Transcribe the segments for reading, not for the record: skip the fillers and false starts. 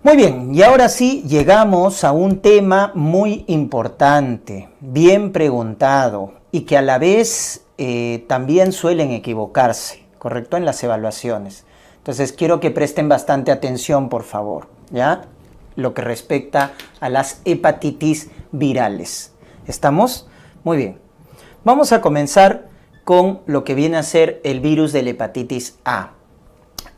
Muy bien, y ahora sí llegamos a un tema muy importante, bien preguntado y que a la vez también suelen equivocarse, ¿correcto? En las evaluaciones. Entonces quiero que presten bastante atención, por favor, ¿ya? Lo que respecta a las hepatitis virales. ¿Estamos? Muy bien. Vamos a comenzar con lo que viene a ser el virus de la hepatitis A.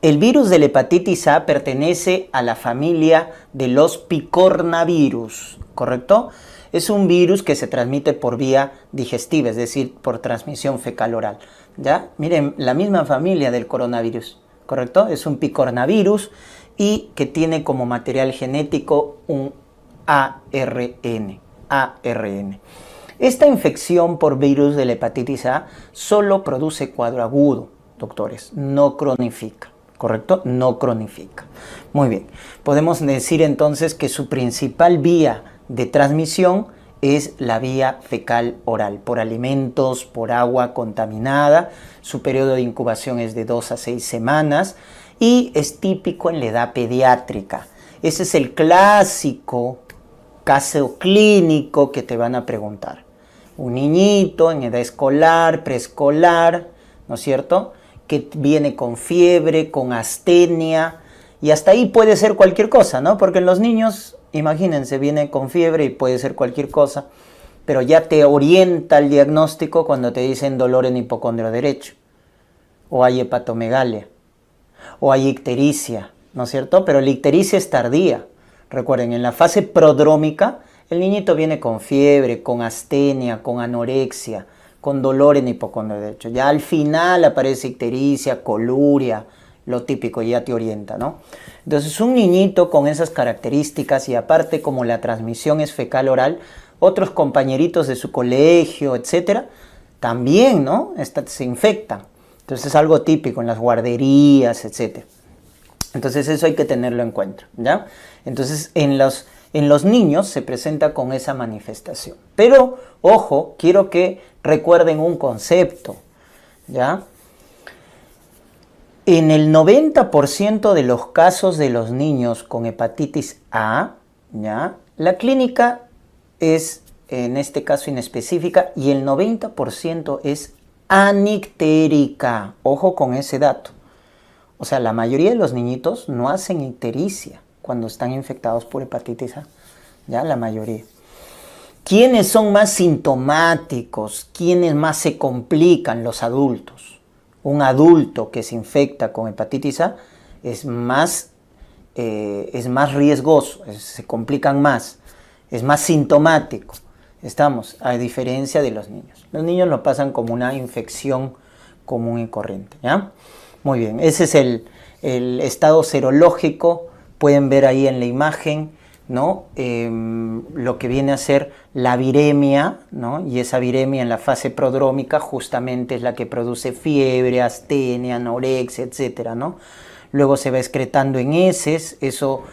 El virus de la hepatitis A pertenece a la familia de los picornavirus, ¿correcto? Es un virus que se transmite por vía digestiva, es decir, por transmisión fecal-oral. ¿Ya? Miren, la misma familia del coronavirus, ¿correcto? Es un picornavirus y que tiene como material genético un ARN. Esta infección por virus de la hepatitis A solo produce cuadro agudo, doctores, no cronifica. ¿Correcto? No cronifica. Muy bien. Podemos decir entonces que su principal vía de transmisión es la vía fecal oral, por alimentos, por agua contaminada. Su periodo de incubación es de 2 a 6 semanas y es típico en la edad pediátrica. Ese es el clásico caso clínico que te van a preguntar. Un niñito en edad escolar, preescolar, ¿no es cierto?, que viene con fiebre, con astenia, y hasta ahí puede ser cualquier cosa, ¿no? Porque en los niños, imagínense, viene con fiebre y puede ser cualquier cosa, pero ya te orienta el diagnóstico cuando te dicen dolor en hipocondrio derecho, o hay hepatomegalia, o hay ictericia, ¿no es cierto? Pero la ictericia es tardía. Recuerden, en la fase prodrómica, el niñito viene con fiebre, con astenia, con anorexia, con dolor en hipocondrio derecho. Ya al final aparece ictericia, coluria, lo típico, ya te orienta, ¿no? Entonces un niñito con esas características y aparte como la transmisión es fecal oral, otros compañeritos de su colegio, etcétera, también, ¿no? Se infectan. Entonces es algo típico en las guarderías, etcétera. Entonces eso hay que tenerlo en cuenta, ¿ya? Entonces en los niños se presenta con esa manifestación. Pero, ojo, quiero que recuerden un concepto, ¿ya? En el 90% de los casos de los niños con hepatitis A, ¿ya?, la clínica es, en este caso inespecífica, y el 90% es anictérica. Ojo con ese dato. O sea, la mayoría de los niñitos no hacen ictericia cuando están infectados por hepatitis A, ya la mayoría. ¿Quiénes son más sintomáticos? ¿Quiénes más se complican? Los adultos. Un adulto que se infecta con hepatitis A es más riesgoso, se complican más, es más sintomático. Estamos, a diferencia de los niños. Los niños lo pasan como una infección común y corriente, ¿ya? Muy bien, ese es el estado serológico. Pueden ver ahí en la imagen, ¿no?, lo que viene a ser la viremia, ¿no? Y esa viremia en la fase prodrómica justamente es la que produce fiebre, astenia, anorexia, etcétera, ¿no? Luego se va excretando en heces, eso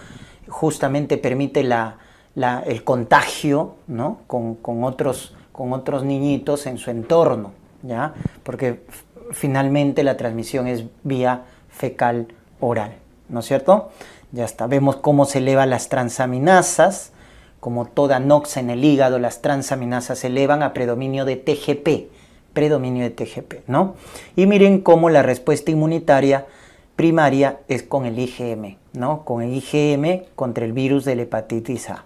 justamente permite el contagio, ¿no?, con otros niñitos en su entorno, ¿ya? Porque finalmente la transmisión es vía fecal oral, ¿no es cierto? Ya está, vemos cómo se elevan las transaminasas, como toda noxa en el hígado, las transaminasas se elevan a predominio de TGP, ¿no? Y miren cómo la respuesta inmunitaria primaria es con el IgM, ¿no? Con el IgM contra el virus de la hepatitis A.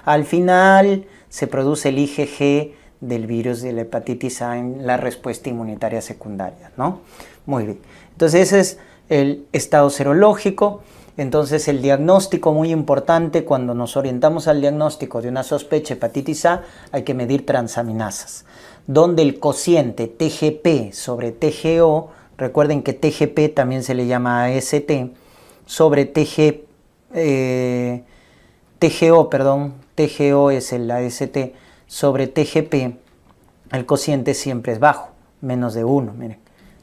Al final se produce el IgG del virus de la hepatitis A en la respuesta inmunitaria secundaria, ¿no? Muy bien, entonces ese es el estado serológico. Entonces el diagnóstico, muy importante, cuando nos orientamos al diagnóstico de una sospecha de hepatitis A, hay que medir transaminasas, donde el cociente TGP sobre TGO, recuerden que TGP también se le llama AST, sobre TGO es el AST, sobre TGP, el cociente siempre es bajo, menos de 1, miren,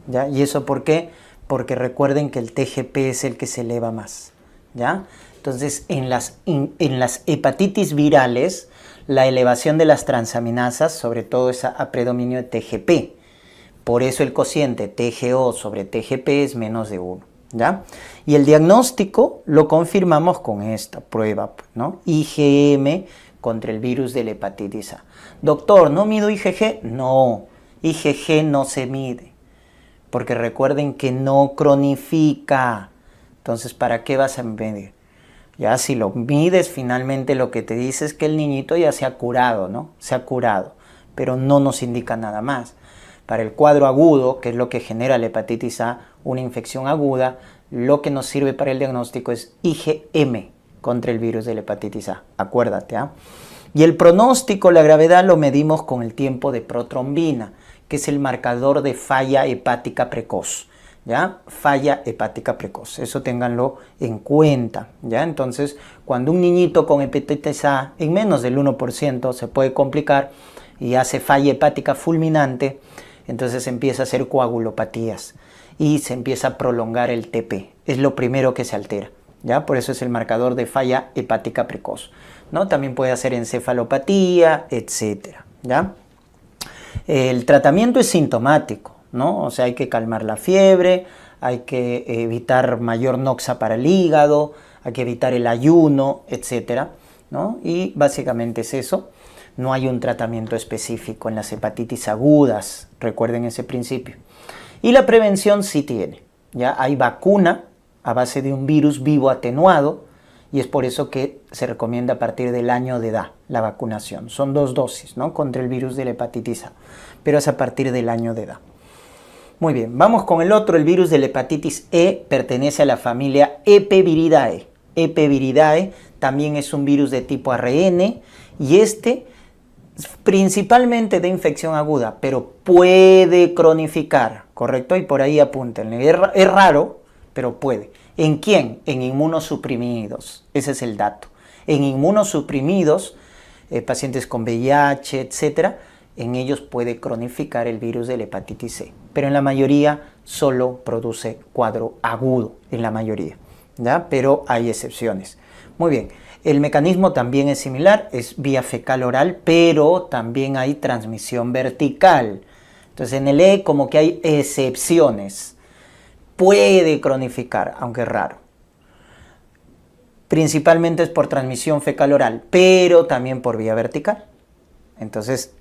¿ya? ¿Y eso por qué? Porque recuerden que el TGP es el que se eleva más, ¿ya? Entonces, en las hepatitis virales, la elevación de las transaminasas, sobre todo es a predominio de TGP. Por eso el cociente TGO sobre TGP es menos de 1, ¿ya? Y el diagnóstico lo confirmamos con esta prueba, ¿no? IgM contra el virus de la hepatitis A. Doctor, ¿no mido IgG? No, IgG no se mide, porque recuerden que no cronifica. Entonces, ¿para qué vas a medir? Ya si lo mides, finalmente lo que te dice es que el niñito ya se ha curado, ¿no? Se ha curado, pero no nos indica nada más. Para el cuadro agudo, que es lo que genera la hepatitis A, una infección aguda, lo que nos sirve para el diagnóstico es IgM contra el virus de la hepatitis A. Acuérdate, ¿ah? Y el pronóstico, la gravedad, lo medimos con el tiempo de protrombina, que es el marcador de falla hepática precoz. ¿Ya? Falla hepática precoz, eso ténganlo en cuenta, ¿ya? Entonces, cuando un niñito con hepatitis A en menos del 1% se puede complicar y hace falla hepática fulminante, entonces empieza a hacer coagulopatías y se empieza a prolongar el TP, es lo primero que se altera, ¿ya? Por eso es el marcador de falla hepática precoz, ¿no? También puede hacer encefalopatía, etcétera, ¿ya? El tratamiento es sintomático, ¿no? O sea, hay que calmar la fiebre, hay que evitar mayor noxa para el hígado, hay que evitar el ayuno, etcétera, ¿no? Y básicamente es eso. No hay un tratamiento específico en las hepatitis agudas, recuerden ese principio. Y la prevención sí tiene, ¿ya? Hay vacuna a base de un virus vivo atenuado y es por eso que se recomienda a partir del año de edad la vacunación. Son 2 dosis, ¿no? Contra el virus de la hepatitis A, pero es a partir del año de edad. Muy bien, vamos con el otro, el virus de la hepatitis E, pertenece a la familia Epeviridae. Epeviridae también es un virus de tipo ARN y principalmente de infección aguda, pero puede cronificar, ¿correcto? Y por ahí apúntenle, es raro, pero puede. ¿En quién? En inmunosuprimidos, ese es el dato. En inmunosuprimidos, pacientes con VIH, etcétera, en ellos puede cronificar el virus de la hepatitis C, pero en la mayoría solo produce cuadro agudo, en la mayoría, ¿ya? Pero hay excepciones. Muy bien, el mecanismo también es similar, es vía fecal oral, pero también hay transmisión vertical. Entonces en el E como que hay excepciones, puede cronificar, aunque es raro. Principalmente es por transmisión fecal oral, pero también por vía vertical. Entonces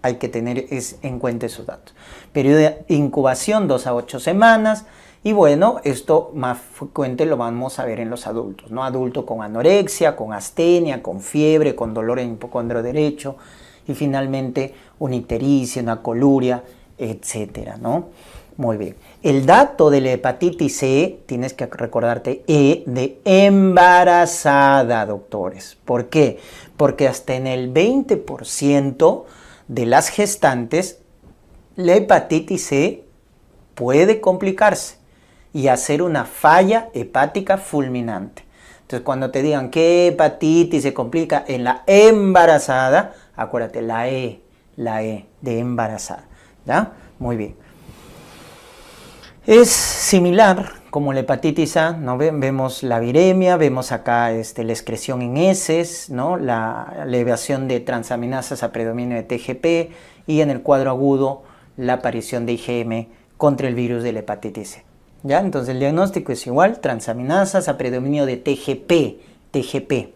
hay que tener en cuenta esos datos. Periodo de incubación 2 a 8 semanas. Y bueno, esto más frecuente lo vamos a ver en los adultos, ¿no? Adulto con anorexia, con astenia, con fiebre, con dolor en hipocondrio derecho. Y finalmente una ictericia, una coluria, etcétera, ¿no? Muy bien. El dato de la hepatitis C, tienes que recordarte, E de embarazada, doctores. ¿Por qué? Porque hasta en el 20% de las gestantes, la hepatitis C puede complicarse y hacer una falla hepática fulminante. Entonces, cuando te digan qué hepatitis se complica en la embarazada, acuérdate, la E de embarazada, ¿ya? Muy bien. Es similar como la hepatitis A, ¿no? Vemos la viremia, vemos acá la excreción en heces, ¿no? La elevación de transaminasas a predominio de TGP y en el cuadro agudo la aparición de IgM contra el virus de la hepatitis C. ¿Ya? Entonces el diagnóstico es igual, transaminasas a predominio de TGP.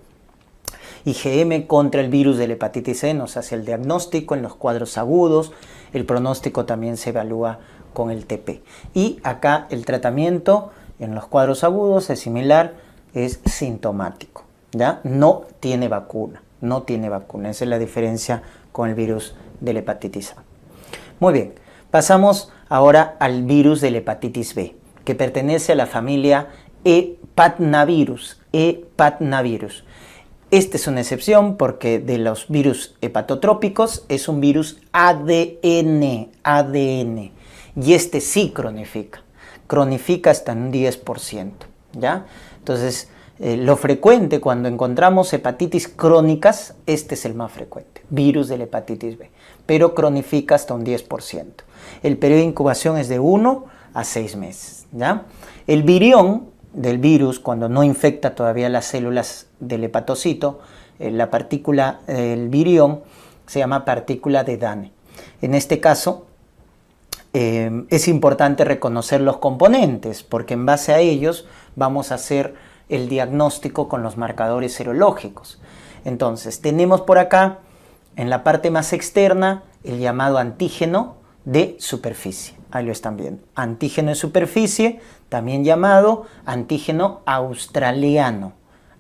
IgM contra el virus de la hepatitis C nos hace el diagnóstico en los cuadros agudos, el pronóstico también se evalúa con el TP. Y acá el tratamiento en los cuadros agudos es similar, es sintomático, ¿ya? No tiene vacuna, esa es la diferencia con el virus de la hepatitis A. Muy bien, pasamos ahora al virus de la hepatitis B, que pertenece a la familia Hepatnavirus. Esta es una excepción porque de los virus hepatotrópicos es un virus ADN, y sí cronifica hasta un 10%, ¿ya? Entonces, lo frecuente cuando encontramos hepatitis crónicas, este es el más frecuente, virus de la hepatitis B, pero cronifica hasta un 10%. El periodo de incubación es de 1 a 6 meses, ¿ya? El virión del virus, cuando no infecta todavía las células del hepatocito, la partícula del virión se llama partícula de Dane. En este caso, es importante reconocer los componentes, porque en base a ellos vamos a hacer el diagnóstico con los marcadores serológicos. Entonces, tenemos por acá, en la parte más externa, el llamado antígeno de superficie. Ahí lo están viendo. Antígeno de superficie, también llamado antígeno australiano.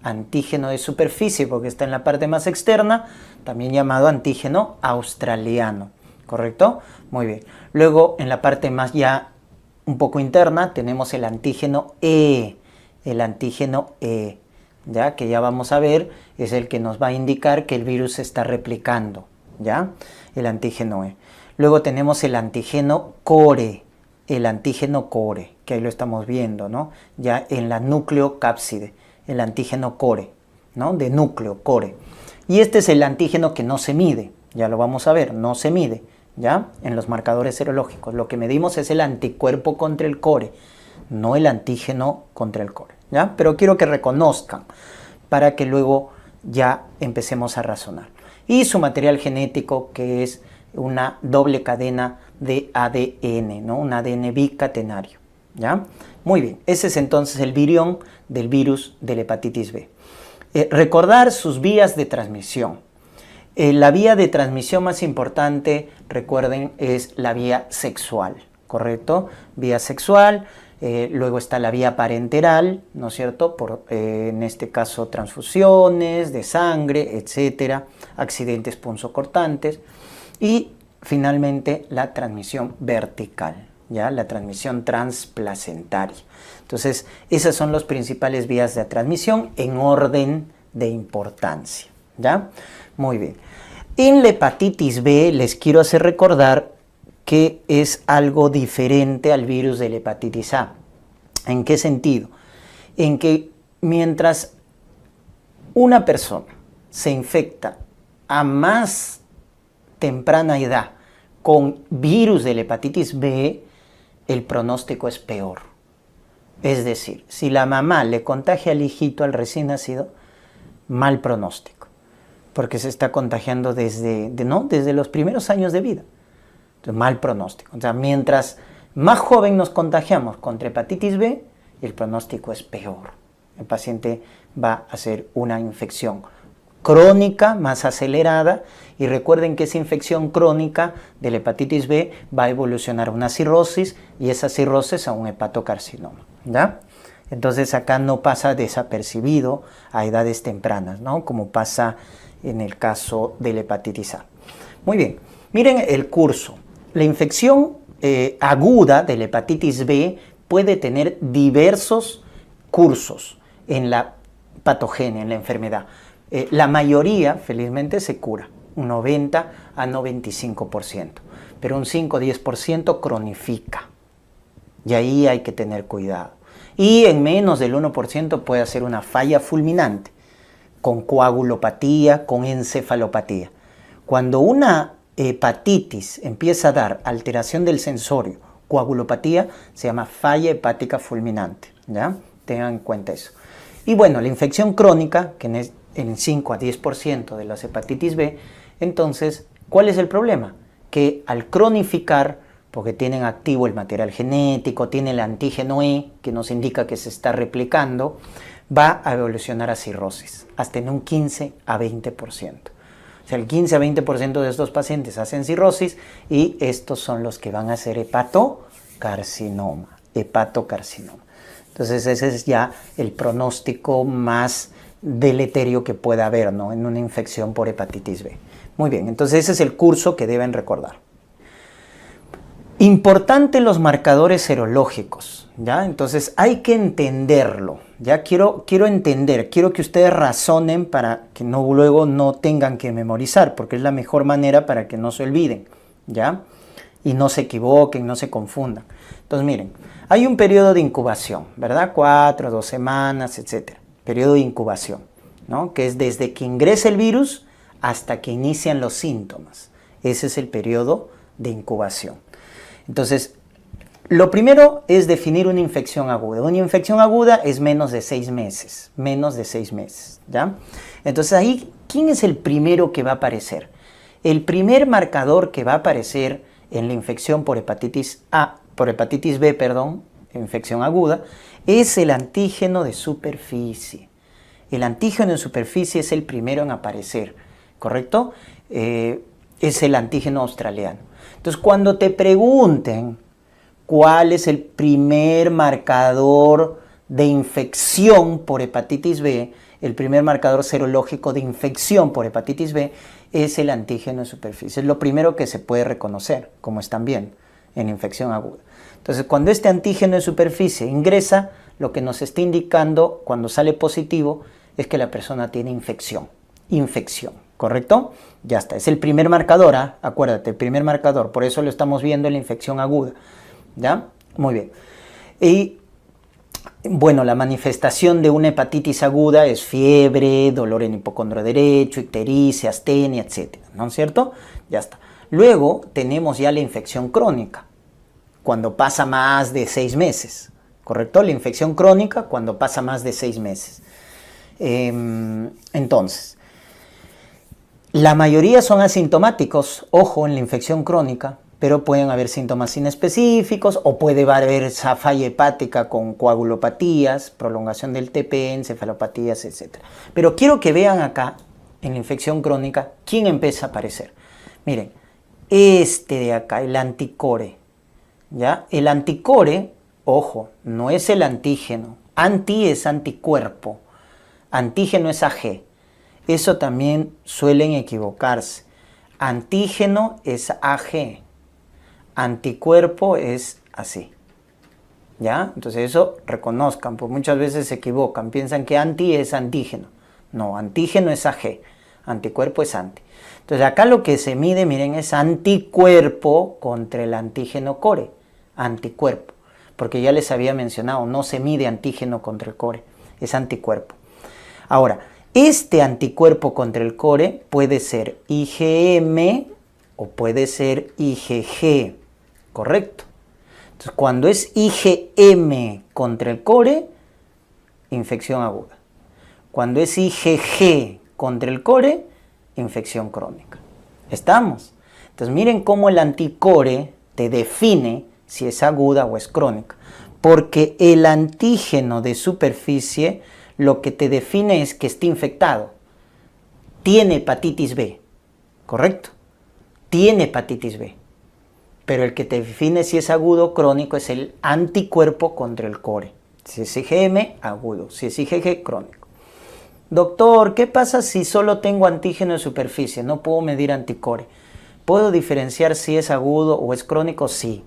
Antígeno de superficie, porque está en la parte más externa, también llamado antígeno australiano. ¿Correcto? Muy bien. Luego, en la parte más ya un poco interna, tenemos el antígeno E. El antígeno E, ¿ya? Que ya vamos a ver, es el que nos va a indicar que el virus se está replicando, ¿ya? El antígeno E. Luego tenemos el antígeno core, que ahí lo estamos viendo, ¿no? Ya en la nucleocápside, el antígeno core, ¿no? De núcleo, core. Y este es el antígeno que no se mide, ya lo vamos a ver, no se mide, ¿ya? En los marcadores serológicos. Lo que medimos es el anticuerpo contra el core, no el antígeno contra el core, ¿ya? Pero quiero que reconozcan para que luego ya empecemos a razonar. Y su material genético, que es una doble cadena de ADN, ¿no? Un ADN bicatenario, ¿ya? Muy bien, ese es entonces el virión del virus de la hepatitis B. Recordar sus vías de transmisión. La vía de transmisión más importante, recuerden, es la vía sexual, ¿correcto? Vía sexual, luego está la vía parenteral, ¿no es cierto? En este caso, transfusiones de sangre, etcétera, accidentes punzocortantes. Y finalmente la transmisión vertical, ¿ya? La transmisión transplacentaria. Entonces, esas son las principales vías de transmisión en orden de importancia, ¿ya? Muy bien. En la hepatitis B les quiero hacer recordar que es algo diferente al virus de la hepatitis A. ¿En qué sentido? En que mientras una persona se infecta a más temprana edad con virus de la hepatitis B, el pronóstico es peor. Es decir, si la mamá le contagia al hijito, al recién nacido, mal pronóstico, porque se está contagiando desde los primeros años de vida. Entonces, mal pronóstico. O sea, mientras más joven nos contagiamos contra hepatitis B, el pronóstico es peor. El paciente va a hacer una infección crónica más acelerada, y recuerden que esa infección crónica de la hepatitis B va a evolucionar a una cirrosis, y esa cirrosis a un hepatocarcinoma, ¿ya? Entonces acá no pasa desapercibido a edades tempranas, ¿no? Como pasa en el caso de la hepatitis A. Muy bien, miren el curso. La infección aguda de la hepatitis B puede tener diversos cursos en la patogenia, en la enfermedad. La mayoría, felizmente, se cura, un 90 a 95%, pero un 5-10% cronifica, y ahí hay que tener cuidado. Y en menos del 1% puede hacer una falla fulminante, con coagulopatía, con encefalopatía. Cuando una hepatitis empieza a dar alteración del sensorio, coagulopatía, se llama falla hepática fulminante, ¿ya? Tengan en cuenta eso. Y bueno, la infección crónica, que en 5 a 10% de las hepatitis B, entonces, ¿cuál es el problema? Que al cronificar, porque tienen activo el material genético, tiene el antígeno E, que nos indica que se está replicando, va a evolucionar a cirrosis, hasta en un 15 a 20%. O sea, el 15 a 20% de estos pacientes hacen cirrosis, y estos son los que van a hacer hepatocarcinoma. Entonces, ese es ya el pronóstico más deleterio que pueda haber, ¿no? En una infección por hepatitis B. Muy bien, entonces ese es el curso que deben recordar. Importante los marcadores serológicos, ¿ya? Entonces hay que entenderlo, ¿ya? Quiero que ustedes razonen para que luego no tengan que memorizar, porque es la mejor manera para que no se olviden, ¿ya? Y no se equivoquen, no se confundan. Entonces miren, hay un periodo de incubación, ¿verdad? 4, 2 semanas, etcétera. Periodo de incubación, ¿no? Que es desde que ingresa el virus hasta que inician los síntomas. Ese es el periodo de incubación. Entonces, lo primero es definir una infección aguda. Una infección aguda es menos de 6 meses, ¿ya? Entonces ahí, ¿quién es el primero que va a aparecer? El primer marcador que va a aparecer en la infección por hepatitis B, infección aguda, es el antígeno de superficie. El antígeno de superficie es el primero en aparecer, ¿correcto? Es el antígeno australiano. Entonces, cuando te pregunten cuál es el primer marcador de infección por hepatitis B, el primer marcador serológico de infección por hepatitis B es el antígeno de superficie. Es lo primero que se puede reconocer, como están viendo, en infección aguda. Entonces, cuando este antígeno de superficie ingresa, lo que nos está indicando cuando sale positivo es que la persona tiene infección, ¿correcto? Ya está, es el primer marcador, acuérdate, el primer marcador, por eso lo estamos viendo en la infección aguda, ¿ya? Muy bien. Y bueno, la manifestación de una hepatitis aguda es fiebre, dolor en hipocondrio derecho, ictericia, astenia, etc., ¿no es cierto? Ya está. Luego tenemos ya la infección crónica, cuando pasa más de 6 meses, ¿correcto? La infección crónica cuando pasa más de 6 meses. Entonces, la mayoría son asintomáticos, ojo, en la infección crónica, pero pueden haber síntomas inespecíficos o puede haber esa falla hepática con coagulopatías, prolongación del TP, encefalopatías, etc. Pero quiero que vean acá, en la infección crónica, quién empieza a aparecer. Miren, este de acá, el anticore, ¿ya? El anticore, ojo, no es el antígeno. Anti es anticuerpo, antígeno es AG. Eso también suelen equivocarse. Antígeno es AG. Anticuerpo es así, ¿ya? Entonces eso reconozcan, pues muchas veces se equivocan, piensan que anti es antígeno. No, antígeno es AG, anticuerpo es anti. Entonces acá lo que se mide, miren, es anticuerpo contra el antígeno core, anticuerpo, porque ya les había mencionado, no se mide antígeno contra el core, es anticuerpo. Ahora, este anticuerpo contra el core puede ser IgM o puede ser IgG, ¿correcto? Entonces, cuando es IgM contra el core, infección aguda. Cuando es IgG contra el core, infección crónica. ¿Estamos? Entonces, miren cómo el anticore te define si es aguda o es crónica. Porque el antígeno de superficie lo que te define es que esté infectado. Tiene hepatitis B, ¿correcto? Tiene hepatitis B. Pero el que te define si es agudo o crónico es el anticuerpo contra el core. Si es IgM, agudo. Si es IgG, crónico. Doctor, ¿qué pasa si solo tengo antígeno de superficie? No puedo medir anticore. ¿Puedo diferenciar si es agudo o es crónico? Sí.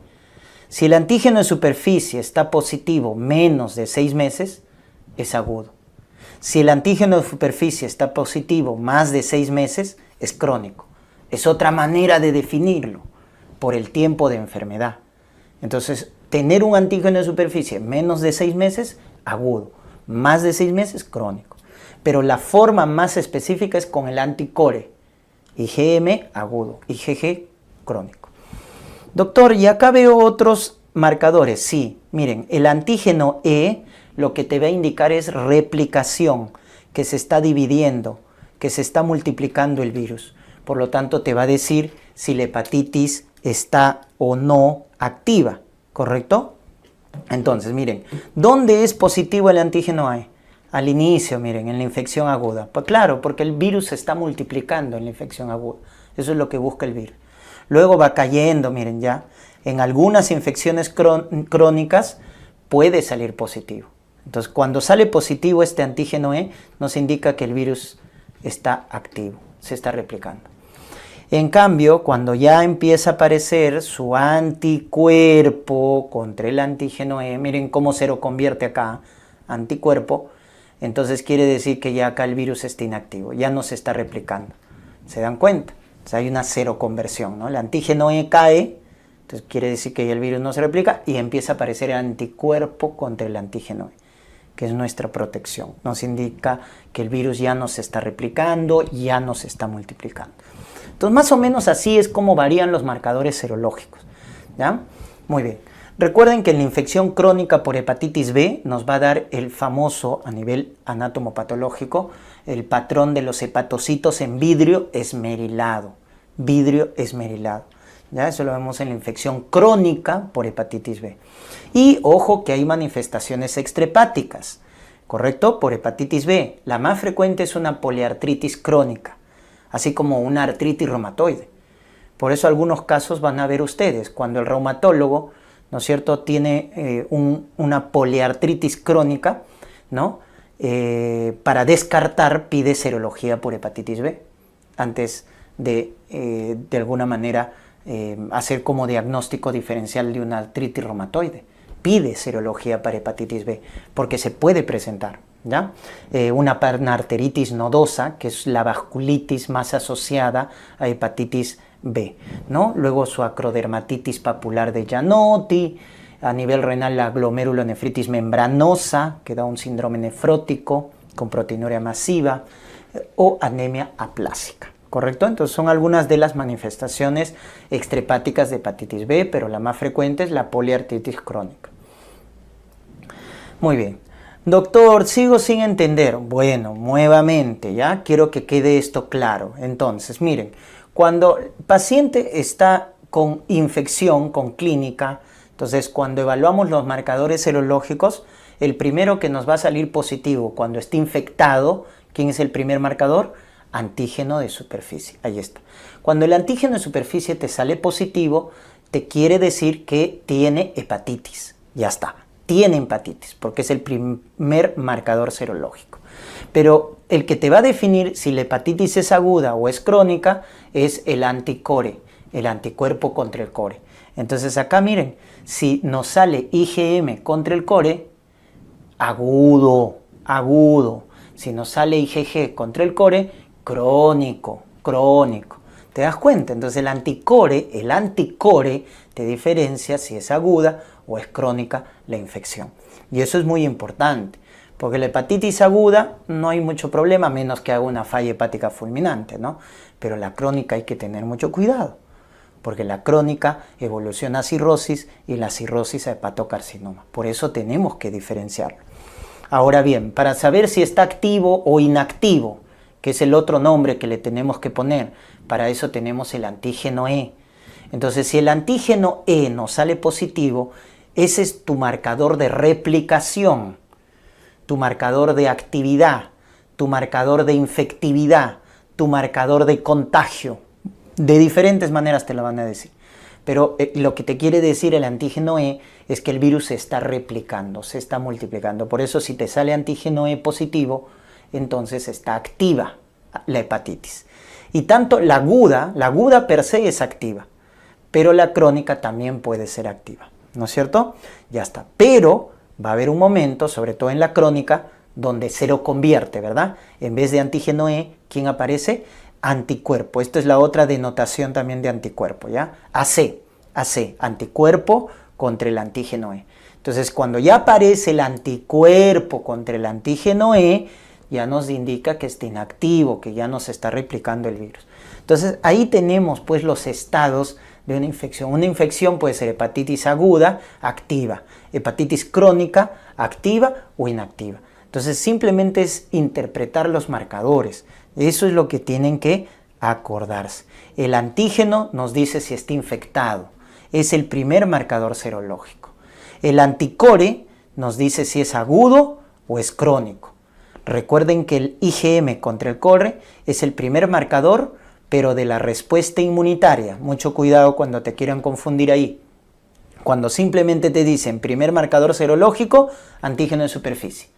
Si el antígeno de superficie está positivo menos de 6 meses, es agudo. Si el antígeno de superficie está positivo más de 6 meses, es crónico. Es otra manera de definirlo por el tiempo de enfermedad. Entonces, tener un antígeno de superficie menos de 6 meses, agudo. Más de 6 meses, crónico. Pero la forma más específica es con el anticore. IgM, agudo. IgG, crónico. Doctor, y acá veo otros marcadores. Sí, miren, el antígeno E lo que te va a indicar es replicación, que se está dividiendo, que se está multiplicando el virus. Por lo tanto, te va a decir si la hepatitis está o no activa, ¿correcto? Entonces, miren, ¿dónde es positivo el antígeno E? Al inicio, miren, en la infección aguda. Pues claro, porque el virus se está multiplicando en la infección aguda. Eso es lo que busca el virus. Luego va cayendo, miren ya. En algunas infecciones crónicas puede salir positivo. Entonces, cuando sale positivo este antígeno E, nos indica que el virus está activo, se está replicando. En cambio, cuando ya empieza a aparecer su anticuerpo contra el antígeno E, miren cómo se lo convierte acá, anticuerpo, entonces quiere decir que ya acá el virus está inactivo, ya no se está replicando. ¿Se dan cuenta? O sea, hay una seroconversión, ¿no? El antígeno E cae, entonces quiere decir que ya el virus no se replica y empieza a aparecer el anticuerpo contra el antígeno E, que es nuestra protección. Nos indica que el virus ya no se está replicando, ya no se está multiplicando. Entonces, más o menos así es como varían los marcadores serológicos, ¿ya? Muy bien. Recuerden que en la infección crónica por hepatitis B nos va a dar el famoso, a nivel anatomopatológico, el patrón de los hepatocitos en vidrio esmerilado. Vidrio esmerilado. ¿Ya? Eso lo vemos en la infección crónica por hepatitis B. Y ojo que hay manifestaciones extrahepáticas, ¿correcto? Por hepatitis B. La más frecuente es una poliartritis crónica, así como una artritis reumatoide. Por eso algunos casos van a ver ustedes, cuando el reumatólogo, ¿no es cierto?, tiene una poliartritis crónica, ¿no? Para descartar pide serología por hepatitis B, antes de alguna manera hacer como diagnóstico diferencial de una artritis reumatoide. Pide serología para hepatitis B, porque se puede presentar, ¿ya? Una panarteritis nodosa, que es la vasculitis más asociada a hepatitis B, ¿no? Luego su acrodermatitis papular de Gianotti, a nivel renal la glomerulonefritis membranosa, que da un síndrome nefrótico con proteinuria masiva, o anemia aplásica, ¿correcto? Entonces son algunas de las manifestaciones extrahepáticas de hepatitis B, pero la más frecuente es la poliartritis crónica. Muy bien. Doctor, sigo sin entender. Bueno, nuevamente, ¿ya? Quiero que quede esto claro. Entonces, miren, cuando el paciente está con infección, con clínica, entonces cuando evaluamos los marcadores serológicos, el primero que nos va a salir positivo cuando esté infectado, ¿quién es el primer marcador? Antígeno de superficie. Ahí está. Cuando el antígeno de superficie te sale positivo, te quiere decir que tiene hepatitis. Ya está. Tiene hepatitis, porque es el primer marcador serológico. Pero el que te va a definir si la hepatitis es aguda o es crónica es el anticore, el anticuerpo contra el core. Entonces acá miren, si nos sale IgM contra el core, agudo, agudo. Si nos sale IgG contra el core, crónico, crónico. ¿Te das cuenta? Entonces el anticore te diferencia si es aguda o es crónica la infección. Y eso es muy importante, porque la hepatitis aguda no hay mucho problema, menos que haga una falla hepática fulminante, ¿no? Pero la crónica hay que tener mucho cuidado, porque la crónica evoluciona a cirrosis y la cirrosis a hepatocarcinoma. Por eso tenemos que diferenciarlo. Ahora bien, para saber si está activo o inactivo, que es el otro nombre que le tenemos que poner, para eso tenemos el antígeno E. Entonces, si el antígeno E nos sale positivo, ese es tu marcador de replicación, tu marcador de actividad, tu marcador de infectividad, tu marcador de contagio. De diferentes maneras te lo van a decir. Pero lo que te quiere decir el antígeno E es que el virus se está replicando, se está multiplicando. Por eso si te sale antígeno E positivo, entonces está activa la hepatitis. Y tanto la aguda per se es activa, pero la crónica también puede ser activa, ¿no es cierto? Ya está. Pero va a haber un momento, sobre todo en la crónica, donde se lo convierte, ¿verdad? En vez de antígeno E, ¿quién aparece? Anticuerpo. Esta es la otra denotación también de anticuerpo, ¿ya? AC, anticuerpo contra el antígeno E. Entonces, cuando ya aparece el anticuerpo contra el antígeno E, ya nos indica que está inactivo, que ya no se está replicando el virus. Entonces, ahí tenemos pues los estados de una infección. Una infección puede ser hepatitis aguda, activa, hepatitis crónica, activa o inactiva. Entonces, simplemente es interpretar los marcadores. Eso es lo que tienen que acordarse. El antígeno nos dice si está infectado. Es el primer marcador serológico. El anticore nos dice si es agudo o es crónico. Recuerden que el IgM contra el core es el primer marcador, pero de la respuesta inmunitaria. Mucho cuidado cuando te quieran confundir ahí. Cuando simplemente te dicen primer marcador serológico, antígeno de superficie.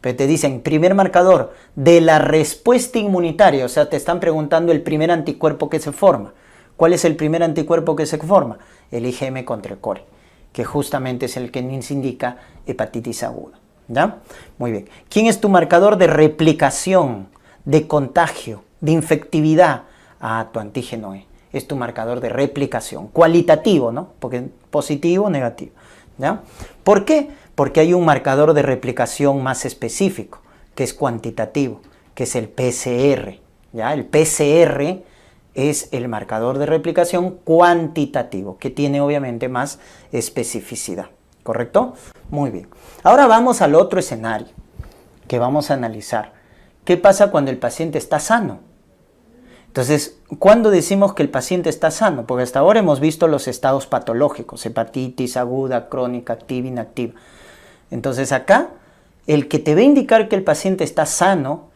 Pero te dicen primer marcador de la respuesta inmunitaria, o sea, te están preguntando el primer anticuerpo que se forma. ¿Cuál es el primer anticuerpo que se forma? El IgM contra el core, que justamente es el que nos indica hepatitis aguda. ¿Ya? Muy bien. ¿Quién es tu marcador de replicación, de contagio, de infectividad? Ah, tu antígeno E. Es tu marcador de replicación, cualitativo, ¿no? Porque positivo o negativo. ¿Ya? ¿Por qué? Porque hay un marcador de replicación más específico, que es cuantitativo, que es el PCR. ¿Ya? El PCR es el marcador de replicación cuantitativo, que tiene obviamente más especificidad. ¿Correcto? Muy bien. Ahora vamos al otro escenario que vamos a analizar. ¿Qué pasa cuando el paciente está sano? Entonces, ¿cuándo decimos que el paciente está sano? Porque hasta ahora hemos visto los estados patológicos, hepatitis aguda, crónica, activa, inactiva. Entonces acá, el que te va a indicar que el paciente está sano,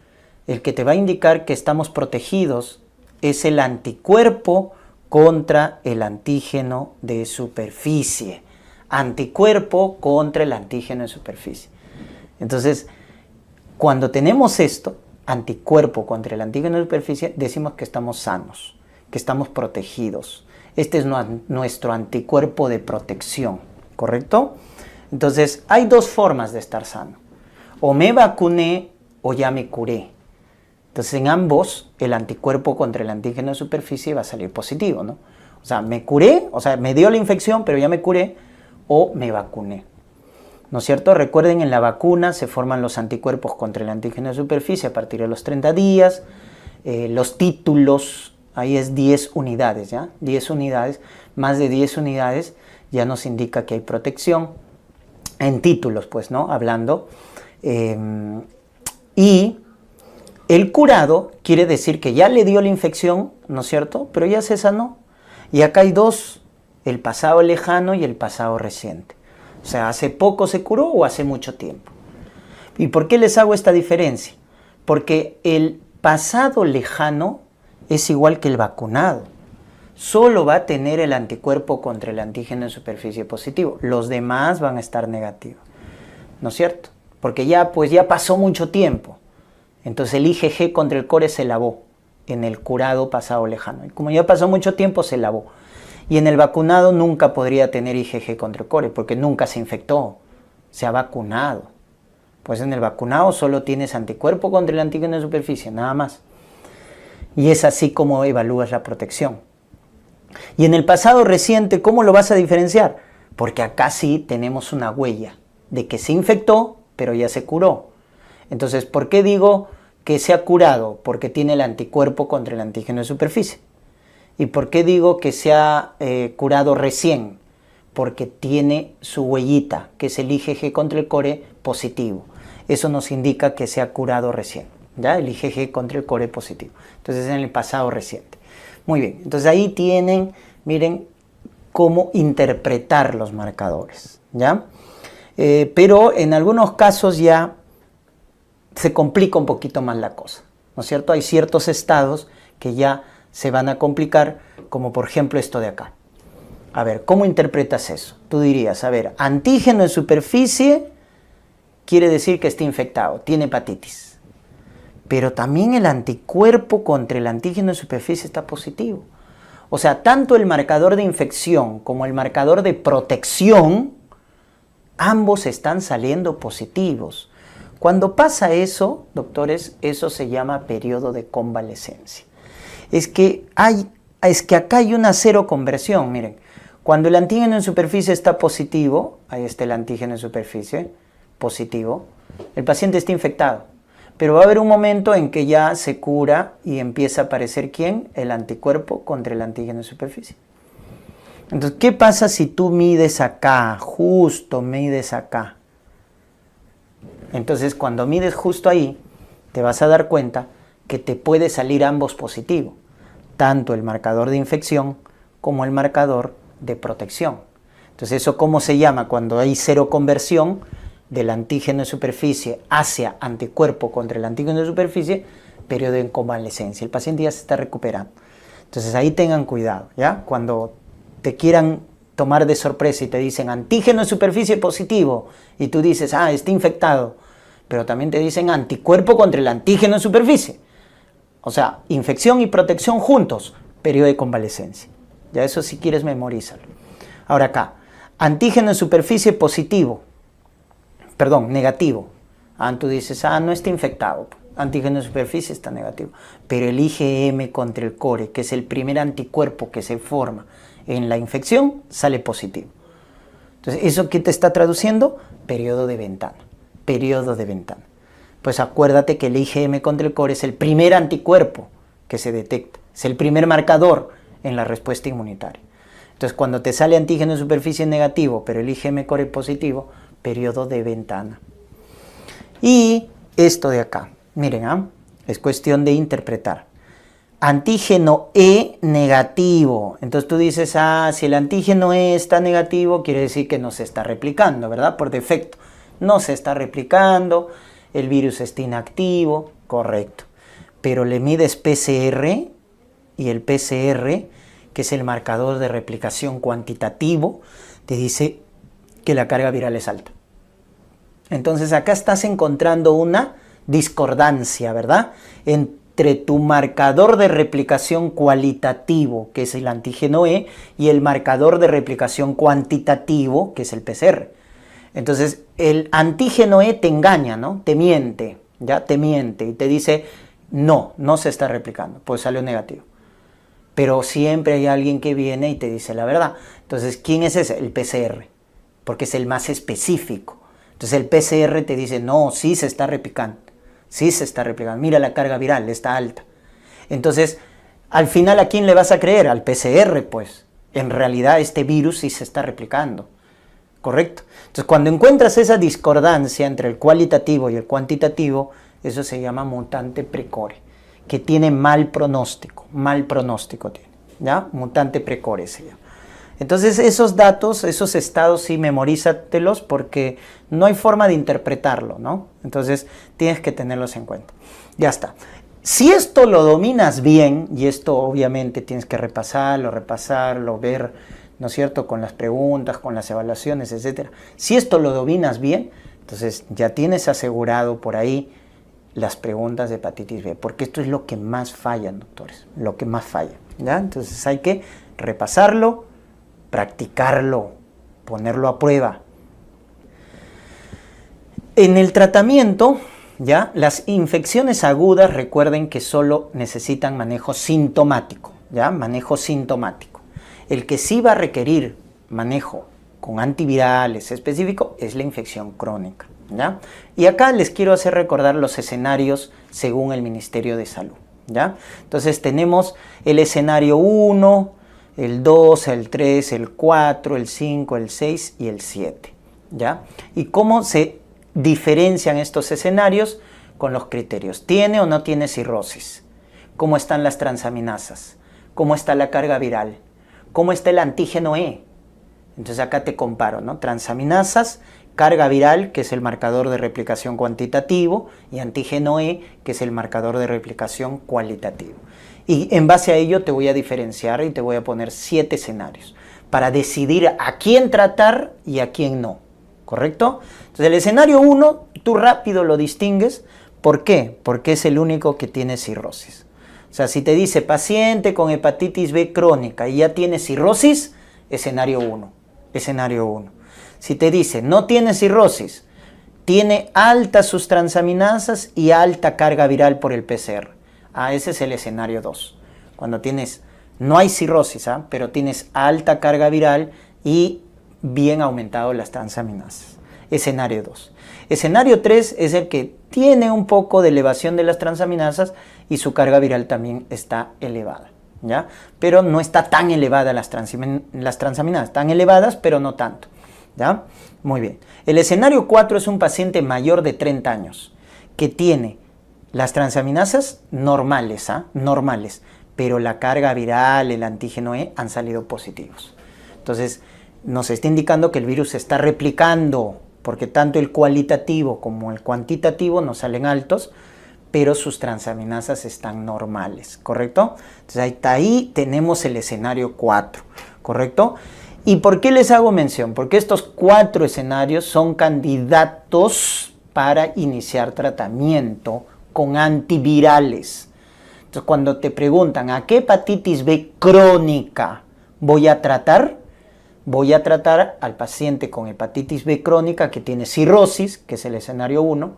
el que te va a indicar que estamos protegidos, es el anticuerpo contra el antígeno de superficie. Anticuerpo contra el antígeno de superficie. Entonces, cuando tenemos esto, anticuerpo contra el antígeno de superficie, decimos que estamos sanos, que estamos protegidos. Este es nuestro anticuerpo de protección, ¿correcto? Entonces, hay dos formas de estar sano. O me vacuné o ya me curé. Entonces, en ambos, el anticuerpo contra el antígeno de superficie va a salir positivo, ¿no? O sea, me curé, o sea, me dio la infección, pero ya me curé, o me vacuné. ¿No es cierto? Recuerden, en la vacuna se forman los anticuerpos contra el antígeno de superficie a partir de los 30 días. Los títulos, ahí es 10 unidades, ¿ya? 10 unidades, más de 10 unidades ya nos indica que hay protección. En títulos, pues, ¿no? Hablando. Y el curado quiere decir que ya le dio la infección, ¿no es cierto? Pero ya se sanó. Y acá hay dos, el pasado lejano y el pasado reciente. O sea, ¿hace poco se curó o hace mucho tiempo? ¿Y por qué les hago esta diferencia? Porque el pasado lejano es igual que el vacunado. Solo va a tener el anticuerpo contra el antígeno de superficie positivo. Los demás van a estar negativos. ¿No es cierto? Porque ya pasó mucho tiempo. Entonces el IgG contra el core se lavó en el curado pasado lejano. Y como ya pasó mucho tiempo, se lavó. Y en el vacunado nunca podría tener IgG contra el core, porque nunca se infectó, se ha vacunado. Pues en el vacunado solo tienes anticuerpo contra el antígeno de superficie, nada más. Y es así como evalúas la protección. Y en el pasado reciente, ¿cómo lo vas a diferenciar? Porque acá sí tenemos una huella de que se infectó, pero ya se curó. Entonces, ¿por qué digo que se ha curado? Porque tiene el anticuerpo contra el antígeno de superficie. ¿Y por qué digo que se ha curado recién? Porque tiene su huellita, que es el IgG contra el core positivo. Eso nos indica que se ha curado recién, ¿ya? El IgG contra el core positivo. Entonces, en el pasado reciente. Muy bien, entonces ahí tienen, miren, cómo interpretar los marcadores, ¿ya? Pero en algunos casos ya se complica un poquito más la cosa, ¿no es cierto? Hay ciertos estados que ya se van a complicar, como por ejemplo esto de acá. A ver, ¿cómo interpretas eso? Tú dirías, a ver, antígeno de superficie quiere decir que está infectado, tiene hepatitis. Pero también el anticuerpo contra el antígeno de superficie está positivo. O sea, tanto el marcador de infección como el marcador de protección, ambos están saliendo positivos. Cuando pasa eso, doctores, eso se llama periodo de convalecencia. Es que acá hay una cero conversión, miren. Cuando el antígeno en superficie está positivo, ahí está el antígeno en superficie, positivo, el paciente está infectado. Pero va a haber un momento en que ya se cura y empieza a aparecer, ¿quién? El anticuerpo contra el antígeno en superficie. Entonces, ¿qué pasa si tú mides acá, justo mides acá? Entonces, cuando mides justo ahí, te vas a dar cuenta que te puede salir ambos positivos, tanto el marcador de infección como el marcador de protección. Entonces, ¿eso cómo se llama? Cuando hay cero conversión del antígeno de superficie hacia anticuerpo contra el antígeno de superficie, periodo de convalecencia. El paciente ya se está recuperando. Entonces, ahí tengan cuidado, ¿ya? Cuando te quieran tomar de sorpresa y te dicen antígeno de superficie positivo y tú dices, está infectado, pero también te dicen anticuerpo contra el antígeno de superficie. O sea, infección y protección juntos, periodo de convalecencia. Ya eso si quieres memorízalo. Ahora acá, antígeno de superficie negativo. Tú dices, no está infectado. Antígeno de superficie está negativo. Pero el IgM contra el core, que es el primer anticuerpo que se forma en la infección, sale positivo. Entonces, ¿eso qué te está traduciendo? Periodo de ventana. Periodo de ventana. Pues acuérdate que el IgM contra el core es el primer anticuerpo que se detecta. Es el primer marcador en la respuesta inmunitaria. Entonces, cuando te sale antígeno de superficie negativo, pero el IgM core positivo, periodo de ventana. Y esto de acá, miren, es cuestión de interpretar. Antígeno E negativo. Entonces tú dices, si el antígeno E está negativo, quiere decir que no se está replicando, ¿verdad? Por defecto. No se está replicando, el virus está inactivo, correcto. Pero le mides PCR y el PCR, que es el marcador de replicación cuantitativo, te dice que la carga viral es alta. Entonces acá estás encontrando una discordancia, ¿verdad? Entre tu marcador de replicación cualitativo, que es el antígeno E, y el marcador de replicación cuantitativo, que es el PCR. Entonces, el antígeno E te engaña, ¿no? Te miente, ¿ya? Te miente y te dice, no se está replicando, pues salió negativo. Pero siempre hay alguien que viene y te dice la verdad. Entonces, ¿quién es ese? El PCR, porque es el más específico. Entonces, el PCR te dice, no, sí se está replicando. Sí se está replicando. Mira la carga viral, está alta. Entonces, al final, ¿a quién le vas a creer? Al PCR, pues. En realidad, este virus sí se está replicando. ¿Correcto? Entonces, cuando encuentras esa discordancia entre el cualitativo y el cuantitativo, eso se llama mutante precore, que tiene mal pronóstico tiene, ¿ya? Mutante precore se llama. Entonces, esos datos, esos estados, sí, memorízatelos porque no hay forma de interpretarlo, ¿no? Entonces, tienes que tenerlos en cuenta. Ya está. Si esto lo dominas bien, y esto obviamente tienes que repasarlo, ver, ¿no es cierto?, con las preguntas, con las evaluaciones, etc. Si esto lo dominas bien, entonces ya tienes asegurado por ahí las preguntas de hepatitis B, porque esto es lo que más falla, doctores, lo que más falla, ¿ya? Entonces hay que repasarlo, practicarlo, ponerlo a prueba. En el tratamiento, ¿ya? Las infecciones agudas, recuerden que solo necesitan manejo sintomático, ¿ya? Manejo sintomático. El que sí va a requerir manejo con antivirales específico es la infección crónica, ¿ya? Y acá les quiero hacer recordar los escenarios según el Ministerio de Salud, ¿ya? Entonces tenemos el escenario 1, el 2, el 3, el 4, el 5, el 6 y el 7, ¿ya? ¿Y cómo se diferencian estos escenarios? Con los criterios. ¿Tiene o no tiene cirrosis? ¿Cómo están las transaminasas? ¿Cómo está la carga viral? ¿Cómo está el antígeno E? Entonces acá te comparo, ¿no? Transaminasas, carga viral, que es el marcador de replicación cuantitativo, y antígeno E, que es el marcador de replicación cualitativo. Y en base a ello te voy a diferenciar y te voy a poner 7 escenarios para decidir a quién tratar y a quién no, ¿correcto? Entonces el escenario 1, tú rápido lo distingues. ¿Por qué? Porque es el único que tiene cirrosis. O sea, si te dice paciente con hepatitis B crónica y ya tiene cirrosis, escenario 1. Escenario 1. Si te dice no tiene cirrosis, tiene altas sus transaminasas y alta carga viral por el PCR. Ese es el escenario 2. Cuando no hay cirrosis, pero tienes alta carga viral y bien aumentado las transaminasas. Escenario 2. Escenario 3 es el que tiene un poco de elevación de las transaminasas y su carga viral también está elevada, ¿ya? Pero no está tan elevada las transaminasas, están elevadas, pero no tanto, ¿ya? Muy bien. El escenario 4 es un paciente mayor de 30 años que tiene las transaminasas normales, normales, pero la carga viral, el antígeno E han salido positivos. Entonces, nos está indicando que el virus se está replicando, porque tanto el cualitativo como el cuantitativo nos salen altos, pero sus transaminasas están normales, ¿correcto? Entonces ahí tenemos el escenario 4, ¿correcto? ¿Y por qué les hago mención? Porque estos 4 escenarios son candidatos para iniciar tratamiento con antivirales. Entonces cuando te preguntan ¿a qué hepatitis B crónica voy a tratar? Voy a tratar al paciente con hepatitis B crónica que tiene cirrosis, que es el escenario 1,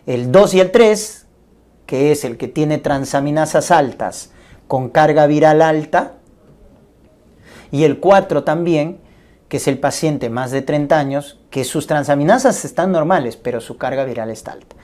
el 2 y el 3, que es el que tiene transaminasas altas con carga viral alta, y el 4 también, que es el paciente más de 30 años, que sus transaminasas están normales, pero su carga viral está alta.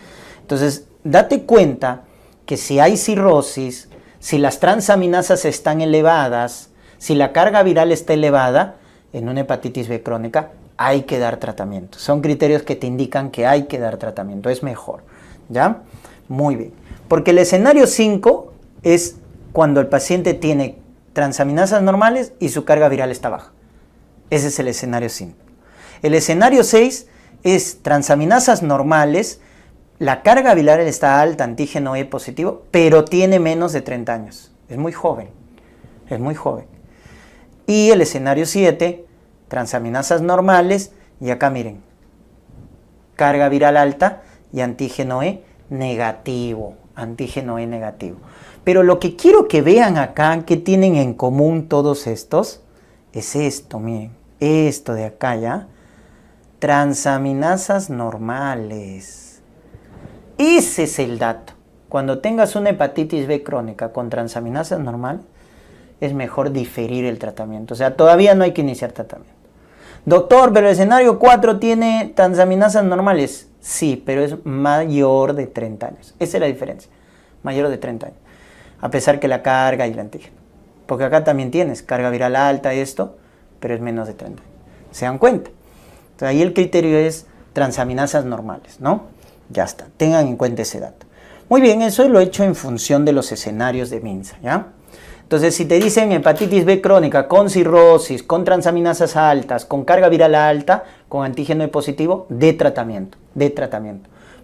Entonces, date cuenta que si hay cirrosis, si las transaminasas están elevadas, si la carga viral está elevada, en una hepatitis B crónica hay que dar tratamiento. Son criterios que te indican que hay que dar tratamiento, es mejor, ¿ya? Muy bien. Porque el escenario 5 es cuando el paciente tiene transaminasas normales y su carga viral está baja. Ese es el escenario 5. El escenario 6 es transaminasas normales, la carga viral está alta, antígeno E positivo, pero tiene menos de 30 años. Es muy joven, es muy joven. Y el escenario 7, transaminasas normales, y acá miren, carga viral alta y antígeno E negativo, antígeno E negativo. Pero lo que quiero que vean acá, que tienen en común todos estos, es esto, miren, esto de acá ya, transaminasas normales. Ese es el dato. Cuando tengas una hepatitis B crónica con transaminasas normales, es mejor diferir el tratamiento. O sea, todavía no hay que iniciar tratamiento. Doctor, pero el escenario 4 tiene transaminasas normales. Sí, pero es mayor de 30 años. Esa es la diferencia. Mayor de 30 años. A pesar que la carga y el antígeno. Porque acá también tienes carga viral alta, esto, pero es menos de 30 años. ¿Se dan cuenta? Entonces, ahí el criterio es transaminasas normales, ¿no? Ya está. Tengan en cuenta ese dato. Muy bien, eso lo he hecho en función de los escenarios de MINSA, ¿ya? Entonces, si te dicen hepatitis B crónica con cirrosis, con transaminasas altas, con carga viral alta, con antígeno E positivo, de tratamiento.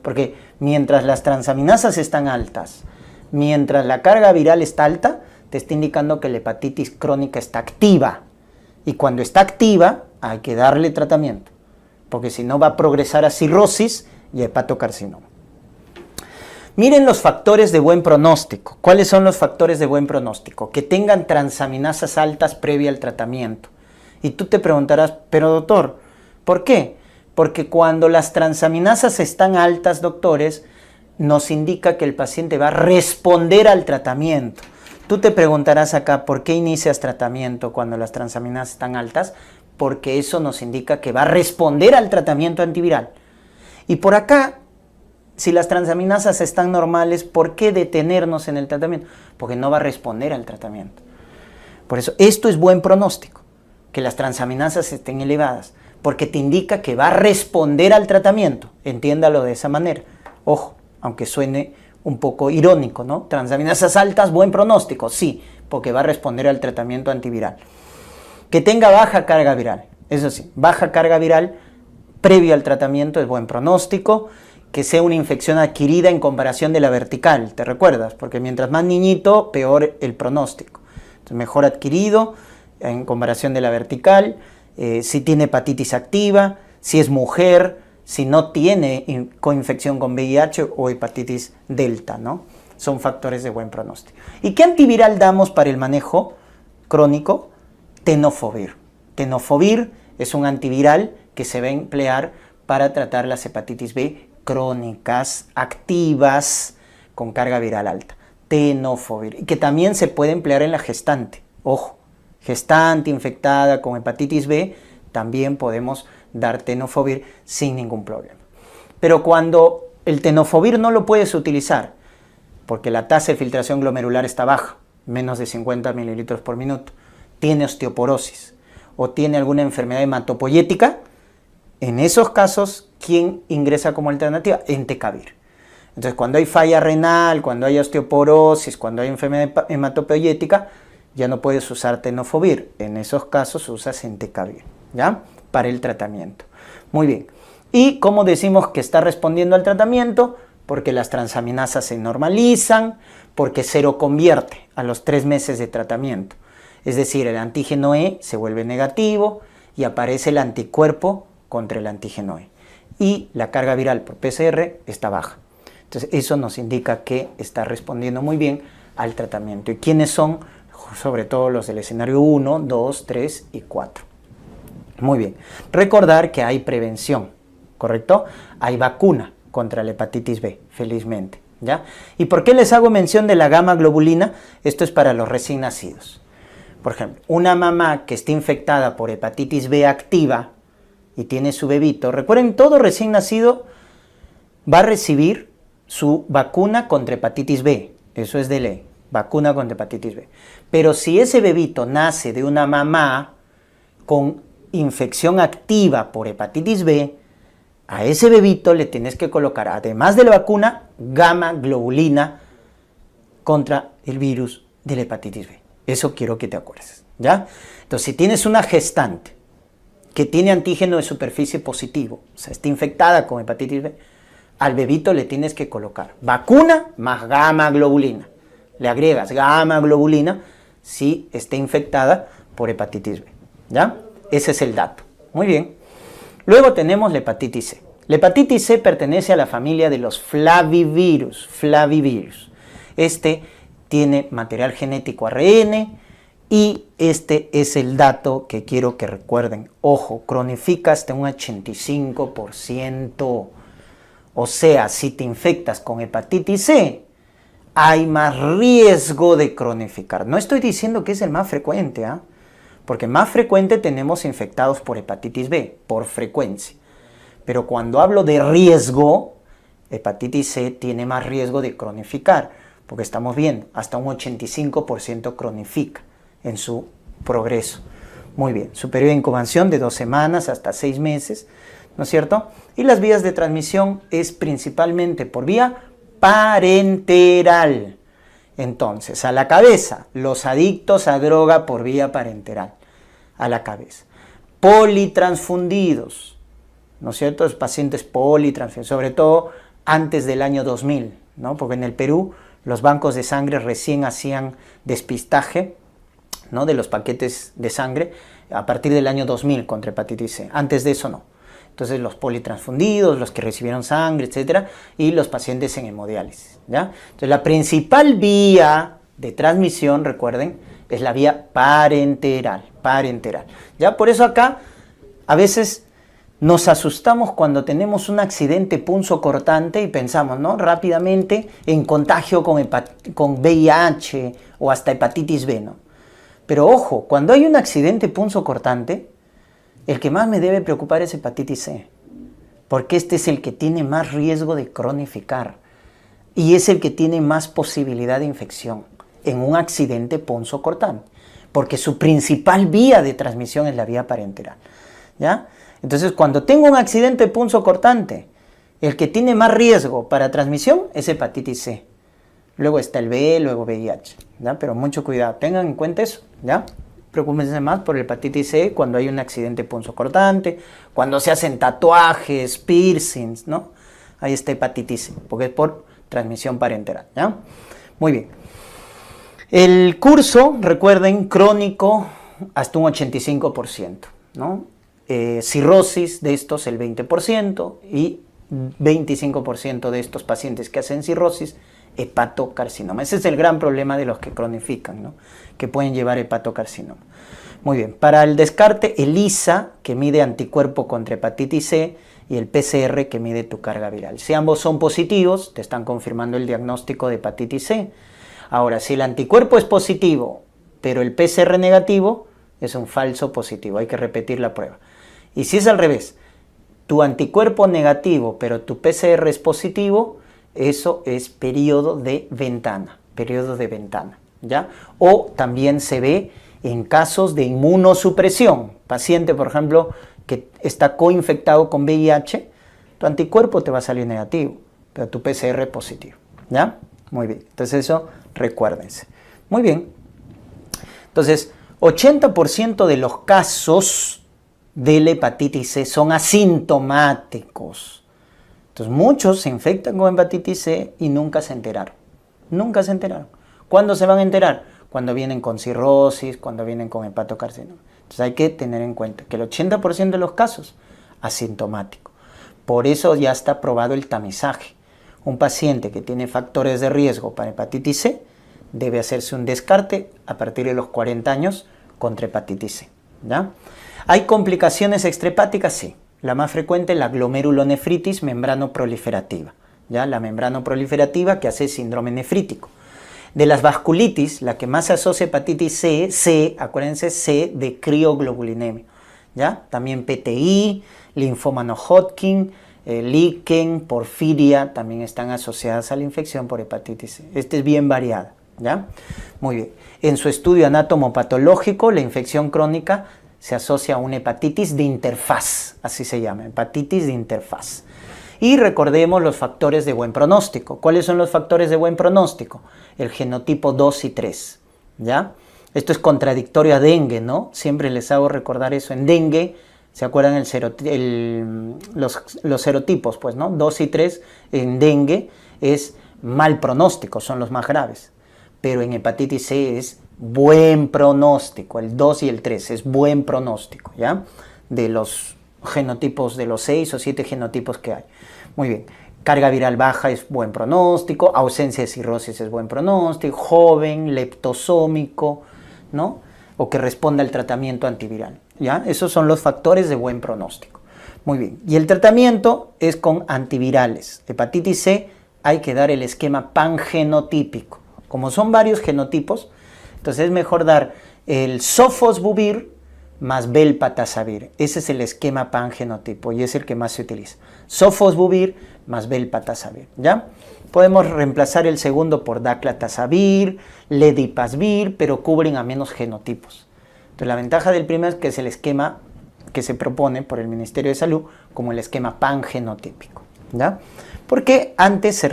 Porque mientras las transaminasas están altas, mientras la carga viral está alta, te está indicando que la hepatitis crónica está activa. Y cuando está activa, hay que darle tratamiento. Porque si no va a progresar a cirrosis y a hepatocarcinoma. Miren los factores de buen pronóstico. ¿Cuáles son los factores de buen pronóstico? Que tengan transaminasas altas previa al tratamiento. Y tú te preguntarás, pero doctor, ¿por qué? Porque cuando las transaminasas están altas, doctores, nos indica que el paciente va a responder al tratamiento. Tú te preguntarás acá, ¿por qué inicias tratamiento cuando las transaminasas están altas? Porque eso nos indica que va a responder al tratamiento antiviral. Y por acá, si las transaminasas están normales, ¿por qué detenernos en el tratamiento? Porque no va a responder al tratamiento. Por eso, esto es buen pronóstico, que las transaminasas estén elevadas, porque te indica que va a responder al tratamiento. Entiéndalo de esa manera. Ojo, aunque suene un poco irónico, ¿no? Transaminasas altas, buen pronóstico, sí, porque va a responder al tratamiento antiviral. Que tenga baja carga viral, eso sí, baja carga viral previo al tratamiento es buen pronóstico. Que sea una infección adquirida en comparación de la vertical, ¿te recuerdas? Porque mientras más niñito, peor el pronóstico. Entonces, mejor adquirido en comparación de la vertical, si tiene hepatitis activa, si es mujer, si no tiene coinfección con VIH o hepatitis delta, ¿no? Son factores de buen pronóstico. ¿Y qué antiviral damos para el manejo crónico? Tenofovir. Tenofovir es un antiviral que se va a emplear para tratar las hepatitis B crónicas, activas, con carga viral alta. Tenofovir. Y que también se puede emplear en la gestante. Ojo, gestante infectada con hepatitis B, también podemos dar tenofovir sin ningún problema. Pero cuando el tenofovir no lo puedes utilizar, porque la tasa de filtración glomerular está baja, menos de 50 mililitros por minuto, tiene osteoporosis o tiene alguna enfermedad hematopoyética, en esos casos, ¿quién ingresa como alternativa? Entecavir. Entonces, cuando hay falla renal, cuando hay osteoporosis, cuando hay enfermedad hematopoyética, ya no puedes usar tenofovir. En esos casos usas entecavir, ¿ya? Para el tratamiento. Muy bien. ¿Y cómo decimos que está respondiendo al tratamiento? Porque las transaminasas se normalizan, porque seroconvierte a los 3 meses de tratamiento. Es decir, el antígeno E se vuelve negativo y aparece el anticuerpo contra el antígeno E. Y la carga viral por PCR está baja. Entonces, eso nos indica que está respondiendo muy bien al tratamiento. ¿Y quiénes son? Sobre todo los del escenario 1, 2, 3 y 4. Muy bien. Recordar que hay prevención, ¿correcto? Hay vacuna contra la hepatitis B, felizmente, ¿ya? ¿Y por qué les hago mención de la gamma globulina? Esto es para los recién nacidos. Por ejemplo, una mamá que esté infectada por hepatitis B activa y tiene su bebito, recuerden, todo recién nacido va a recibir su vacuna contra hepatitis B, eso es de ley, vacuna contra hepatitis B. Pero si ese bebito nace de una mamá con infección activa por hepatitis B, a ese bebito le tienes que colocar, además de la vacuna, gamma globulina contra el virus de la hepatitis B. Eso quiero que te acuerdes, ¿ya? Entonces, si tienes una gestante que tiene antígeno de superficie positivo, o sea, está infectada con hepatitis B, al bebito le tienes que colocar vacuna más gamma globulina. Le agregas gamma globulina si está infectada por hepatitis B, ¿ya? Ese es el dato. Muy bien. Luego tenemos la hepatitis C. La hepatitis C pertenece a la familia de los flavivirus. Este tiene material genético ARN y este es el dato que quiero que recuerden. Ojo, cronifica hasta un 85%. O sea, si te infectas con hepatitis C, hay más riesgo de cronificar. No estoy diciendo que es el más frecuente, porque más frecuente tenemos infectados por hepatitis B, por frecuencia. Pero cuando hablo de riesgo, hepatitis C tiene más riesgo de cronificar, porque estamos viendo, hasta un 85% cronifica en su progreso. Muy bien, su periodo de incubación de 2 semanas hasta 6 meses, ¿no es cierto? Y las vías de transmisión es principalmente por vía parenteral. Entonces, a la cabeza, los adictos a droga por vía parenteral, a la cabeza. Politransfundidos, ¿no es cierto? Los pacientes politransfundidos, sobre todo antes del año 2000, ¿no? Porque en el Perú los bancos de sangre recién hacían despistaje, ¿no?, de los paquetes de sangre a partir del año 2000 contra hepatitis C. Antes de eso no. Entonces los politransfundidos, los que recibieron sangre, etcétera, y los pacientes en hemodiálisis, ¿ya? Entonces la principal vía de transmisión, recuerden, es la vía parenteral, ¿ya? Por eso acá a veces nos asustamos cuando tenemos un accidente punzocortante y pensamos, ¿no?, rápidamente en contagio con VIH o hasta hepatitis B, ¿no? Pero ojo, cuando hay un accidente punzocortante, el que más me debe preocupar es hepatitis C, porque este es el que tiene más riesgo de cronificar y es el que tiene más posibilidad de infección en un accidente punzocortante, porque su principal vía de transmisión es la vía parenteral, ¿ya? Entonces, cuando tengo un accidente punzocortante, el que tiene más riesgo para transmisión es hepatitis C. Luego está el B, luego VIH, ¿ya? Pero mucho cuidado, tengan en cuenta eso, ¿ya? Preocúpense más por el hepatitis C cuando hay un accidente punzocortante, cuando se hacen tatuajes, piercings, ¿no? Ahí está hepatitis C, porque es por transmisión parenteral, ¿ya? Muy bien. El curso, recuerden, crónico hasta un 85%, ¿no? Cirrosis de estos el 20% y 25% de estos pacientes que hacen cirrosis, hepatocarcinoma. Ese es el gran problema de los que cronifican, ¿no?, que pueden llevar hepatocarcinoma. Muy bien, para el descarte, el ELISA, que mide anticuerpo contra hepatitis C, y el PCR, que mide tu carga viral. Si ambos son positivos, te están confirmando el diagnóstico de hepatitis C. Ahora, si el anticuerpo es positivo, pero el PCR negativo, es un falso positivo, hay que repetir la prueba. Y si es al revés, tu anticuerpo negativo, pero tu PCR es positivo, eso es periodo de ventana, ¿ya? O también se ve en casos de inmunosupresión. Paciente, por ejemplo, que está coinfectado con VIH, tu anticuerpo te va a salir negativo, pero tu PCR es positivo, ¿ya? Muy bien, entonces eso recuérdense. Muy bien, entonces 80% de los casos de la hepatitis C son asintomáticos. Entonces muchos se infectan con hepatitis C y nunca se enteraron. ¿Cuándo se van a enterar? Cuando vienen con cirrosis, cuando vienen con hepatocarcinoma. Entonces hay que tener en cuenta que el 80% de los casos asintomático. Por eso ya está aprobado el tamizaje. Un paciente que tiene factores de riesgo para hepatitis C debe hacerse un descarte a partir de los 40 años contra hepatitis C, ¿ya? ¿Hay complicaciones extrahepáticas? Sí. La más frecuente es la glomerulonefritis membranoproliferativa, ¿ya? La membranoproliferativa que hace síndrome nefrítico. De las vasculitis, la que más se asocia a hepatitis C, acuérdense, C de crioglobulinemia, ¿ya? También PTI, linfoma no Hodgkin, líquen, porfiria, también están asociadas a la infección por hepatitis C. Este es bien variada, ¿ya? Muy bien. En su estudio anatomopatológico, la infección crónica se asocia a una hepatitis de interfaz, así se llama, hepatitis de interfaz. Y recordemos los factores de buen pronóstico. ¿Cuáles son los factores de buen pronóstico? El genotipo 2 y 3. ¿ya? Esto es contradictorio a dengue, ¿no? Siempre les hago recordar eso. En dengue, ¿se acuerdan los serotipos? Pues, ¿no? 2 y 3 en dengue es mal pronóstico, son los más graves. Pero en hepatitis C es buen pronóstico, el 2 y el 3 es buen pronóstico, ¿ya? De los genotipos, de los 6 o 7 genotipos que hay. Muy bien. Carga viral baja es buen pronóstico, ausencia de cirrosis es buen pronóstico, joven, leptosómico, ¿no? O que responda al tratamiento antiviral, ¿ya? Esos son los factores de buen pronóstico. Muy bien. Y el tratamiento es con antivirales. Hepatitis C hay que dar el esquema pangenotípico. Como son varios genotipos, entonces es mejor dar el sofosbuvir más belpatasavir. Ese es el esquema pangenotipo y es el que más se utiliza. Sofosbuvir más belpatasavir, ¿ya? Podemos reemplazar el segundo por daclatasavir, ledipasvir, pero cubren a menos genotipos. Entonces la ventaja del primero es que es el esquema que se propone por el Ministerio de Salud como el esquema pangenotípico, ¿ya? Porque antes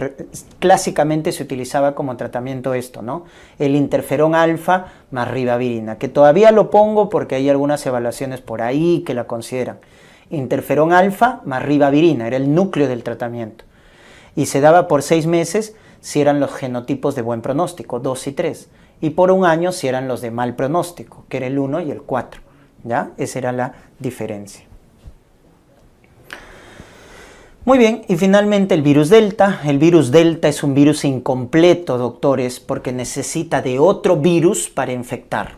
clásicamente se utilizaba como tratamiento esto, ¿no? El interferón alfa más ribavirina, que todavía lo pongo porque hay algunas evaluaciones por ahí que la consideran. Interferón alfa más ribavirina, era el núcleo del tratamiento. Y se daba por 6 meses si eran los genotipos de buen pronóstico, 2 y 3. Y por 1 año si eran los de mal pronóstico, que era el 1 y el 4. ¿Ya? Esa era la diferencia. Muy bien, y finalmente el virus delta. El virus delta es un virus incompleto, doctores, porque necesita de otro virus para infectar.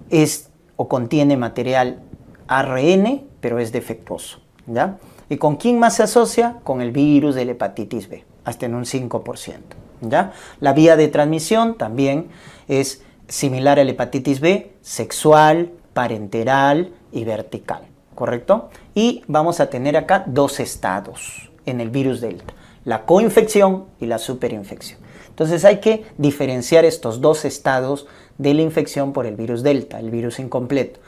Es o contiene material ARN, pero es defectuoso, ¿ya? ¿Y con quién más se asocia? Con el virus de la hepatitis B, hasta en un 5%, ¿ya? La vía de transmisión también es similar a la hepatitis B, sexual, parenteral y vertical, ¿correcto? Y vamos a tener acá 2 estados en el virus delta, la coinfección y la superinfección. Entonces hay que diferenciar estos 2 estados de la infección por el virus delta, el virus incompleto.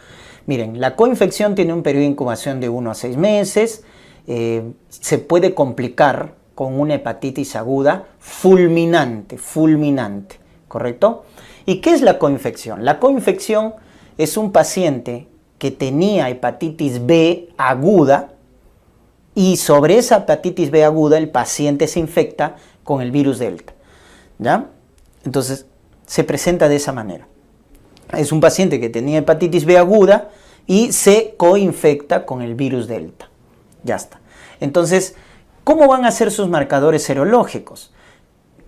Miren, la coinfección tiene un periodo de incubación de 1 a 6 meses, se puede complicar con una hepatitis aguda fulminante, ¿correcto? ¿Y qué es la coinfección? La coinfección es un paciente que tenía hepatitis B aguda y sobre esa hepatitis B aguda el paciente se infecta con el virus delta, ¿ya? Entonces se presenta de esa manera. Es un paciente que tenía hepatitis B aguda y se coinfecta con el virus delta. Ya está. Entonces, ¿cómo van a ser sus marcadores serológicos?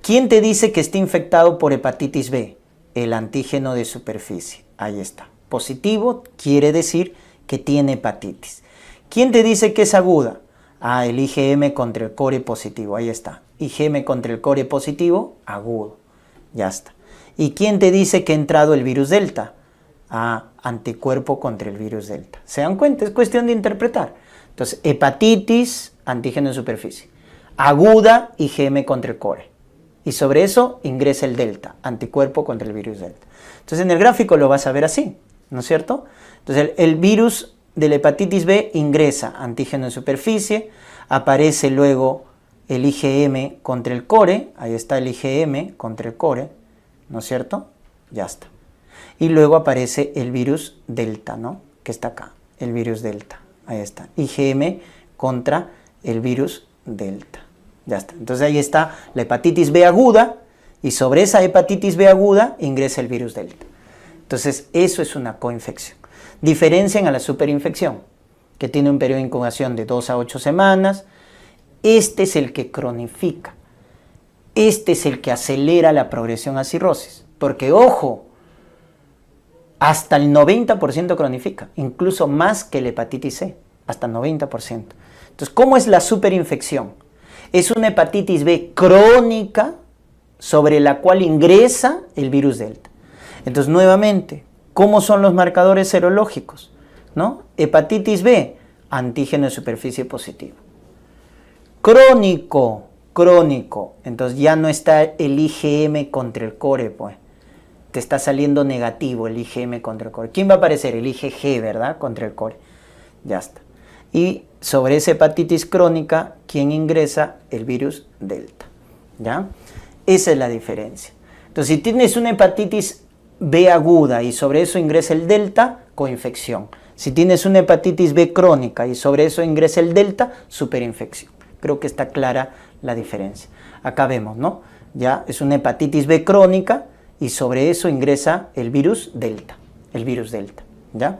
¿Quién te dice que está infectado por hepatitis B? El antígeno de superficie. Ahí está. Positivo quiere decir que tiene hepatitis. ¿Quién te dice que es aguda? Ah, el IgM contra el core positivo. Ahí está. IgM contra el core positivo, agudo. Ya está. ¿Y quién te dice que ha entrado el virus delta? Ah, anticuerpo contra el virus delta. ¿Se dan cuenta? Es cuestión de interpretar. Entonces, hepatitis, antígeno de superficie. Aguda, IgM contra el core. Y sobre eso ingresa el delta, anticuerpo contra el virus delta. Entonces, en el gráfico lo vas a ver así, ¿no es cierto? Entonces, el virus de la hepatitis B ingresa, antígeno de superficie, aparece luego el IgM contra el core, ahí está el IgM contra el core, ¿no es cierto? Ya está. Y luego aparece el virus delta, ¿no? Que está acá, el virus delta. Ahí está, IgM contra el virus delta. Ya está. Entonces ahí está la hepatitis B aguda y sobre esa hepatitis B aguda ingresa el virus delta. Entonces eso es una coinfección. Diferencian a la superinfección, que tiene un periodo de incubación de 2 a 8 semanas. Este es el que cronifica. Este es el que acelera la progresión a cirrosis. Porque, ojo, hasta el 90% cronifica, incluso más que la hepatitis C, hasta 90%. Entonces, ¿cómo es la superinfección? Es una hepatitis B crónica sobre la cual ingresa el virus delta. Entonces, nuevamente, ¿cómo son los marcadores serológicos? ¿No? Hepatitis B, antígeno de superficie positivo. Crónico, entonces ya no está el IgM contra el core, pues. Te está saliendo negativo el IgM contra el core. ¿Quién va a aparecer? El IgG, ¿verdad? Contra el core. Ya está. Y sobre esa hepatitis crónica, ¿quién ingresa? El virus delta. ¿Ya? Esa es la diferencia. Entonces, si tienes una hepatitis B aguda y sobre eso ingresa el delta, coinfección. Si tienes una hepatitis B crónica y sobre eso ingresa el delta, superinfección. Creo que está clara la diferencia. Acá vemos, ¿no? Ya es una hepatitis B crónica y sobre eso ingresa el virus delta. ¿Ya?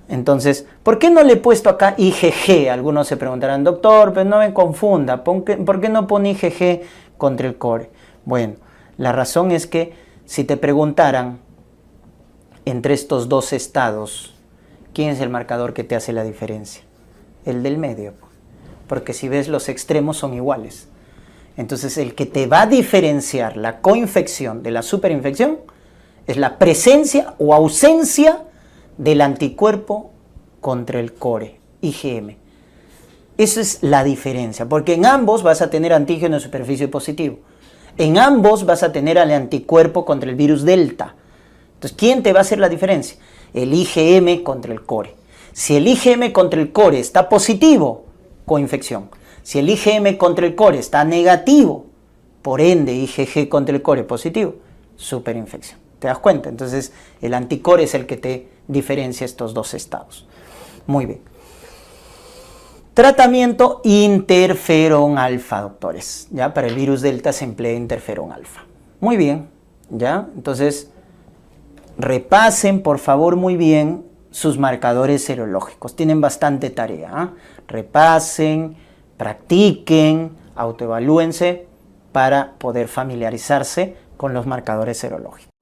Entonces, ¿por qué no le he puesto acá IgG? Algunos se preguntarán, doctor, pero no me confunda, ¿por qué no pone IgG contra el core? Bueno, la razón es que si te preguntaran entre estos dos estados, ¿quién es el marcador que te hace la diferencia? El del medio, porque si ves los extremos son iguales. Entonces el que te va a diferenciar la coinfección de la superinfección es la presencia o ausencia del anticuerpo contra el core, IgM. Esa es la diferencia, porque en ambos vas a tener antígeno de superficie positivo. En ambos vas a tener al anticuerpo contra el virus delta. Entonces, ¿quién te va a hacer la diferencia? El IgM contra el core. Si el IgM contra el core está positivo, coinfección. Si el IgM contra el core está negativo, por ende IgG contra el core positivo, superinfección. ¿Te das cuenta? Entonces, el anticore es el que te diferencia estos dos estados. Muy bien. Tratamiento interferón alfa, doctores. Ya para el virus delta se emplea interferón alfa. Muy bien, ya. Entonces, repasen por favor muy bien sus marcadores serológicos. Tienen bastante tarea. Repasen, practiquen, autoevalúense para poder familiarizarse con los marcadores serológicos.